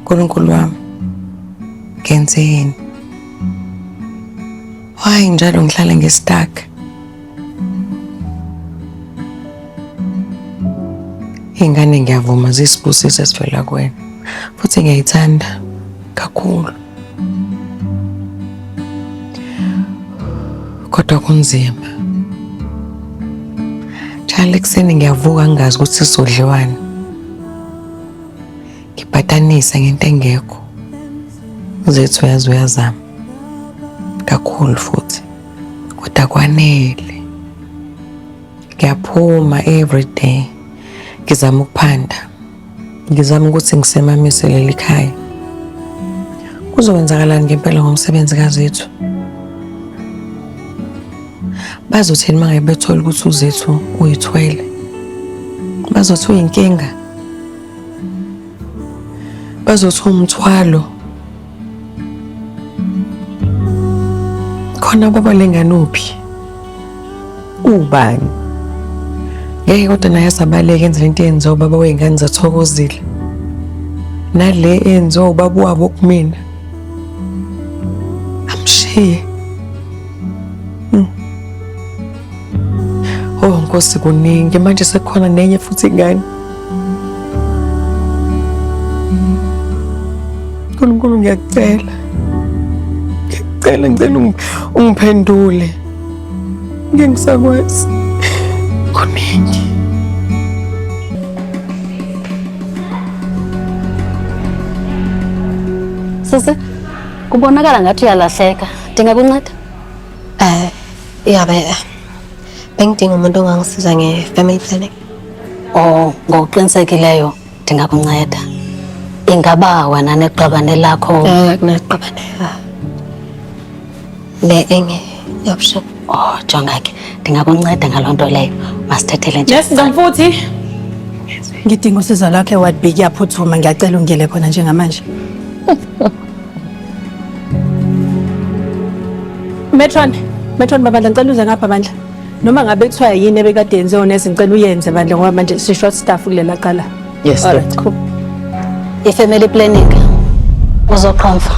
Nkulunkulu wami, ngenzeni? Why njalo ngihlala ngestuck? Ingane ngiyavuma zisibusiso esivela kuwena. Futhi ngiyayithanda kakhulu. Kodwa kunzima. Njalo ekuseni ngiyavuka ngingazi ukuthi sizodliwani. Ngibhatanisa ngento engekho. Uzethu uyazama. Kakhulu futhi. Kodwa kwanele. Ngiyaphuma every day. Ngizama ukuphanda. Ngizama ukuthi ngisemamise leli khaya. Kuzokwenzakalani ngempela ngomsebenzi kaZethu? Bazothini mangabe bethola ukuthi uZethu uyithwele? Bazothi uyinkinga? Bazothi umthwalo? Khona baba lengane uphi? Ubani? Ngeke kodwa naye sabaleka enze into eyenziwa ubaba wey'ngane zathokozile. Nale enziwa ubaba wabo kumina. Amshiye. Oh Nkosi kuningi manje sekukhona nenye futhi ingane. Nkulunkulu ngiyacela. Ngicela ungiphendule. Ngeke ngisakwazi. Kuningi. Sisi, kubonakala ngathi uyalahleka. Ndingakunceda? Yabe bengidinga umuntu ongangisiza nge-family planning. Oh, ngokuqinisekileyo ndingakunceda. Ingaba wena neqabane lakho? Kunaqabane. Le enye option. Oh, jonga ke. Ndingakunceda ngaloo nto leyo. Masithethele nje. Yes, Mfuthu. Ngidinga usizo lakhe Ward B kuyaphuthuma ngiyacela ungele khona njengamanje. Metron babandla ngicela uze ngapha bandla. Noma ngabe kuthiwa yini ebekade yenziwe unesi ngicela uyenze bandla ngoba manje si-short staff kulela qala. Yes. Alright, cool. I-family planning uzoqhamuka.